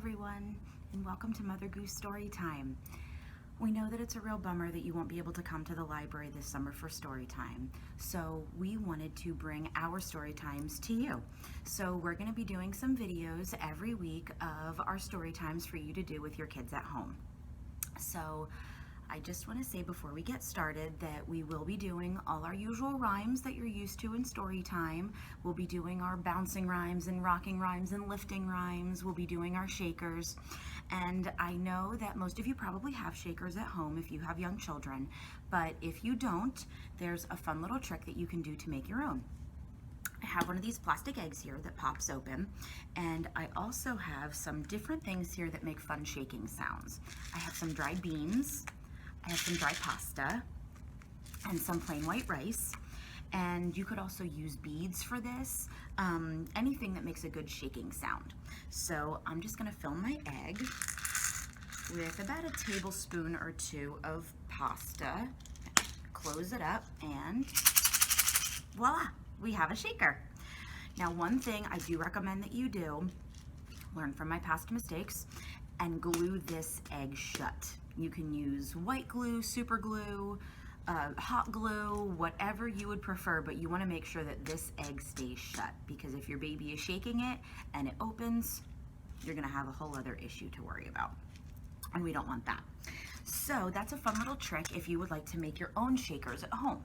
everyone, and welcome to Mother Goose Storytime. We know that it's a real bummer that you won't be able to come to the library this summer for story time, so we wanted to bring our story times to you. So we're going to be doing some videos every week of our story times for you to do with your kids at home. So I just want to say before we get started that we will be doing all our usual rhymes that you're used to in story time. We'll be doing our bouncing rhymes and rocking rhymes and lifting rhymes. We'll be doing our shakers. And I know that most of you probably have shakers at home if you have young children, but if you don't, there's a fun little trick that you can do to make your own. I have one of these plastic eggs here that pops open, and I also have some different things here that make fun shaking sounds. I have some dried beans, I have some dry pasta, and some plain white rice. And you could also use beads for this, anything that makes a good shaking sound. So I'm just gonna fill my egg with about a tablespoon or two of pasta, close it up, and voila, we have a shaker. Now, one thing I do recommend that you do, learn from my past mistakes, and glue this egg shut. You can use white glue, super glue, hot glue, whatever you would prefer, but you want to make sure that this egg stays shut, because if your baby is shaking it and it opens, you're going to have a whole other issue to worry about, and we don't want that. So that's a fun little trick if you would like to make your own shakers at home.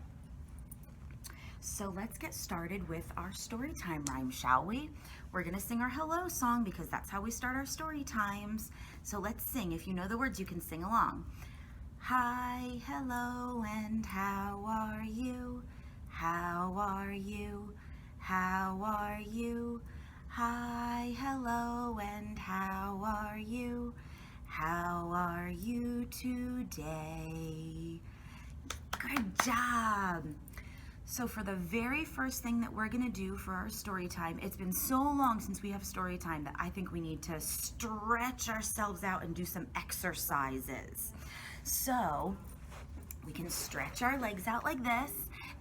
So let's get started with our story time rhyme, shall we? We're gonna sing our hello song because that's how we start our story times. So let's sing. If you know the words, you can sing along. Hi, hello, and how are you? How are you? How are you? Hi, hello, and how are you? How are you today? Good job. So for the very first thing that we're gonna do for our story time, it's been so long since we have story time that I think we need to stretch ourselves out and do some exercises. So we can stretch our legs out like this,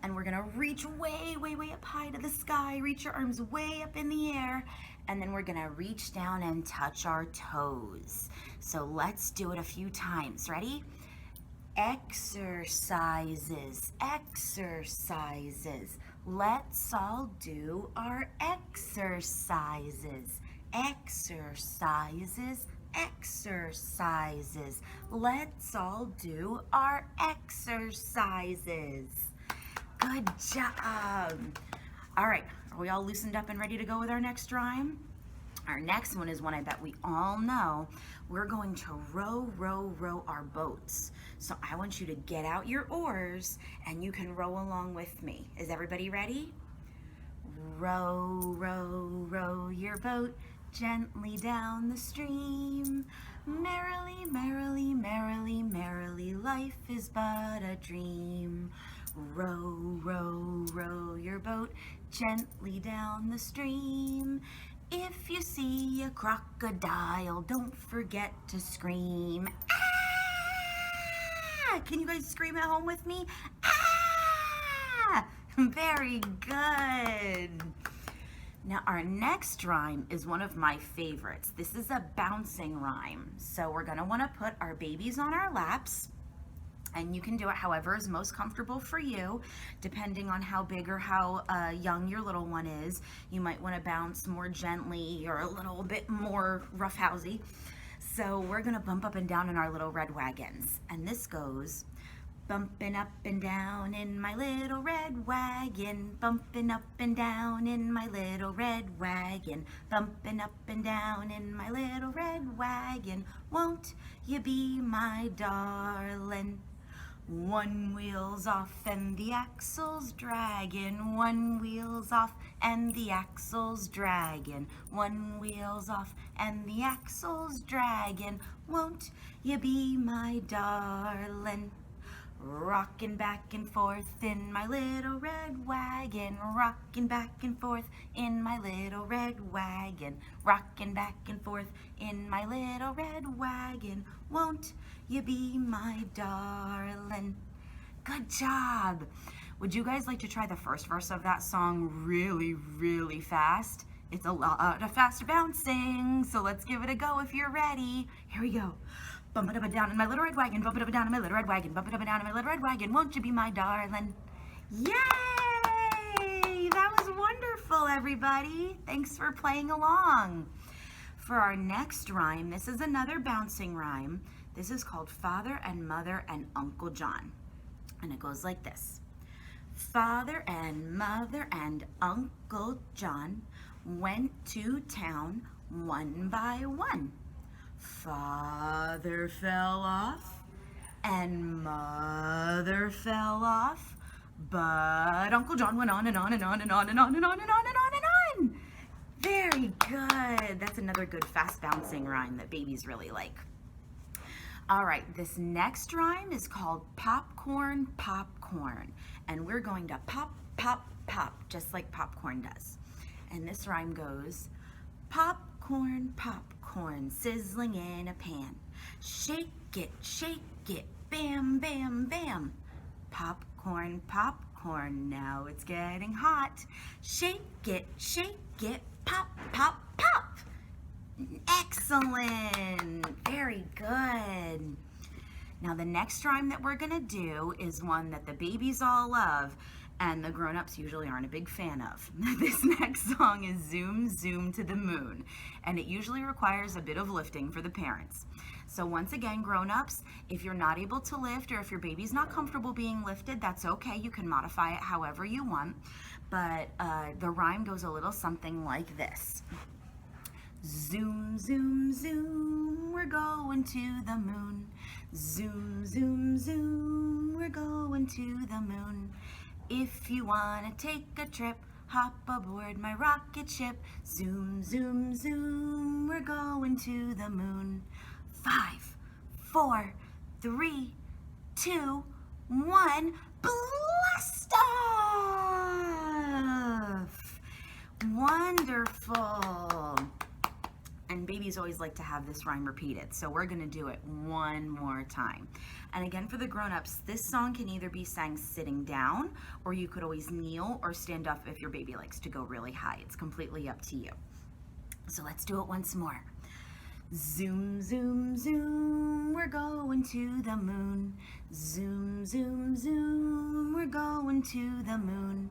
and we're gonna reach way, way, way up high to the sky, reach your arms way up in the air, and then we're gonna reach down and touch our toes. So let's do it a few times. Ready? Exercises, exercises. Let's all do our exercises. Exercises, exercises. Let's all do our exercises. Good job. All right, are we all loosened up and ready to go with our next rhyme? Our next one is one I bet we all know. We're going to row, row, row our boats. So I want you to get out your oars and you can row along with me. Is everybody ready? Row, row, row your boat gently down the stream. Merrily, merrily, merrily, merrily, life is but a dream. Row, row, row your boat gently down the stream. If you see a crocodile, don't forget to scream. Ah! Can you guys scream at home with me? Ah! Very good. Now our next rhyme is one of my favorites. This is a bouncing rhyme. So we're gonna wanna put our babies on our laps, and you can do it however is most comfortable for you, depending on how big or how young your little one is. You might want to bounce more gently or a little bit more roughhousey. So we're going to bump up and down in our little red wagons. And this goes, bumping up and down in my little red wagon, bumping up and down in my little red wagon, bumping up and down in my little red wagon, won't you be my darling? One wheel's off and the axle's dragging, one wheel's off and the axle's dragging, one wheel's off and the axle's dragging, won't you be my darling? Rocking back and forth in my little red wagon, rocking back and forth in my little red wagon, rocking back and forth in my little red wagon, won't you be my darling? Good job. Would you guys like to try the first verse of that song really, really fast? It's a lot of fast bouncing, so let's give it a go if you're ready. Here we go. Bump it up and down in my little red wagon, bump it up and down in my little red wagon, bump it up and down in my little red wagon, won't you be my darling? Yay! That was wonderful, everybody. Thanks for playing along. For our next rhyme, this is another bouncing rhyme. This is called Father and Mother and Uncle John. And it goes like this. Father and Mother and Uncle John went to town one by one. Father fell off and Mother fell off, but Uncle John went on and on and on and on and on and on and on and on and on. Very good. That's another good fast bouncing rhyme that babies really like. All right, this next rhyme is called Popcorn, Popcorn. And we're going to pop, pop, pop, just like popcorn does. And this rhyme goes, popcorn, popcorn, sizzling in a pan. Shake it, bam, bam, bam. Popcorn, popcorn, now it's getting hot. Shake it, pop, pop, pop. Excellent, very good. Now the next rhyme that we're gonna do is one that the babies all love and the grown-ups usually aren't a big fan of. This next song is Zoom, Zoom to the Moon, and it usually requires a bit of lifting for the parents. So once again, grown-ups, if you're not able to lift or if your baby's not comfortable being lifted, that's okay. You can modify it however you want, but the rhyme goes a little something like this. Zoom, zoom, zoom, we're going to the moon. Zoom, zoom, zoom, we're going to the moon. If you want to take a trip, hop aboard my rocket ship. Zoom, zoom, zoom, we're going to the moon. 5, 4, 3, 2, 1, blast off! Wonderful! And babies always like to have this rhyme repeated, so we're gonna do it one more time. And again, for the grown-ups, this song can either be sang sitting down, or you could always kneel or stand up if your baby likes to go really high. It's completely up to you. So let's do it once more. Zoom, zoom, zoom, we're going to the moon. Zoom, zoom, zoom, we're going to the moon.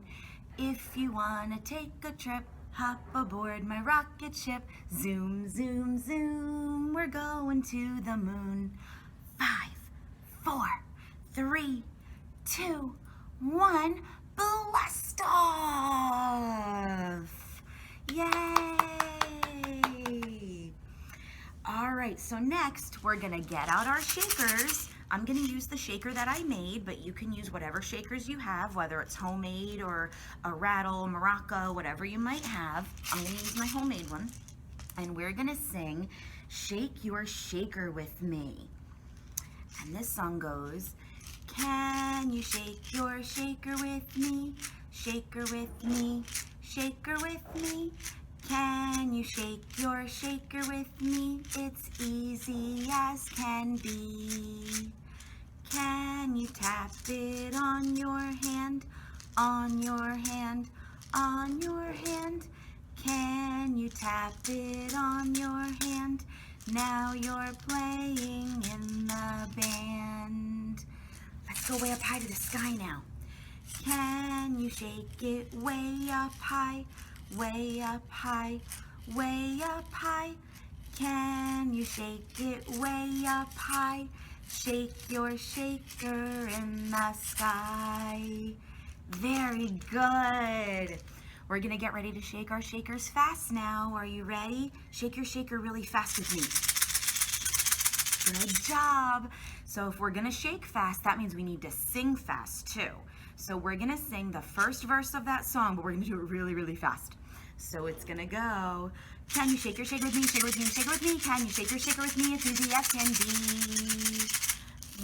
If you wanna take a trip, hop aboard my rocket ship. Zoom, zoom, zoom, we're going to the moon. 5, 4, 3, 2, 1, blast off! Yay! All right, so next we're gonna get out our shakers. I'm gonna use the shaker that I made, but you can use whatever shakers you have, whether it's homemade or a rattle, maraca, whatever you might have. I'm gonna use my homemade one. And we're gonna sing Shake Your Shaker with Me. And this song goes, can you shake your shaker with me? Shaker with me, shaker with me. Can you shake your shaker with me? It's easy as can be. Can you tap it on your hand, on your hand, on your hand? Can you tap it on your hand? Now you're playing in the band. Let's go way up high to the sky now. Can you shake it way up high, way up high, way up high? Can you shake it way up high? Shake your shaker in the sky. Very good. We're gonna get ready to shake our shakers fast now. Are you ready? Shake your shaker really fast with me. Good job. So if we're gonna shake fast, that means we need to sing fast too. So we're gonna sing the first verse of that song, but we're gonna do it really, really fast. So it's gonna go, can you shake your shaker with me, shake it with me, shake it with me? Can you shake your shaker with me? It's easy as can be.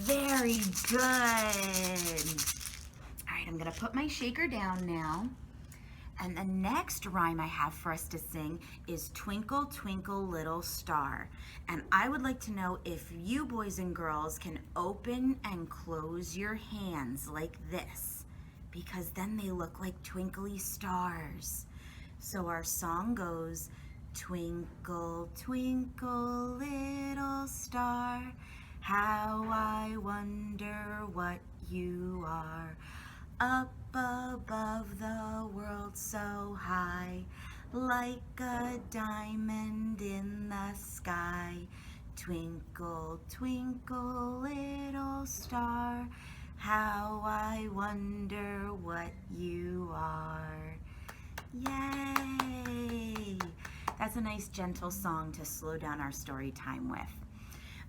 Very good. All right, I'm gonna put my shaker down now. And the next rhyme I have for us to sing is Twinkle, Twinkle, Little Star. And I would like to know if you boys and girls can open and close your hands like this, because then they look like twinkly stars. So our song goes, twinkle, twinkle, little star, how I wonder what you are. Up above the world so high, like a diamond in the sky. Twinkle, twinkle, little star, how I wonder what you are. Yay! That's a nice gentle song to slow down our story time with.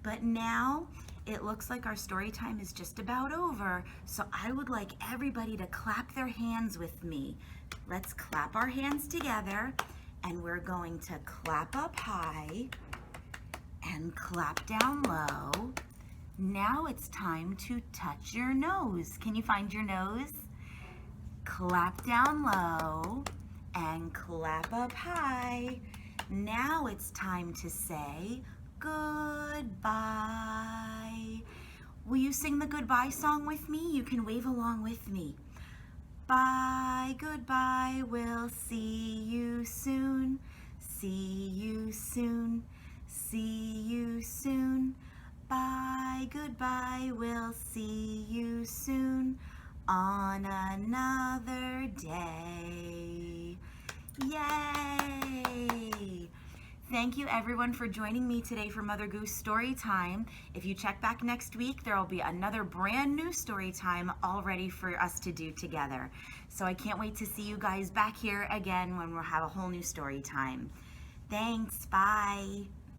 But now it looks like our story time is just about over, so I would like everybody to clap their hands with me. Let's clap our hands together, and we're going to clap up high and clap down low. Now it's time to touch your nose. Can you find your nose? Clap down low and clap up high. Now it's time to say goodbye. Will you sing the goodbye song with me? You can wave along with me. Bye, goodbye, we'll see you soon. See you soon, see you soon. Bye, goodbye, we'll see you soon on another day. Yay! Thank you everyone for joining me today for Mother Goose Story Time. If you check back next week, there will be another brand new story time all ready for us to do together. So I can't wait to see you guys back here again when we'll have a whole new story time. Thanks, bye.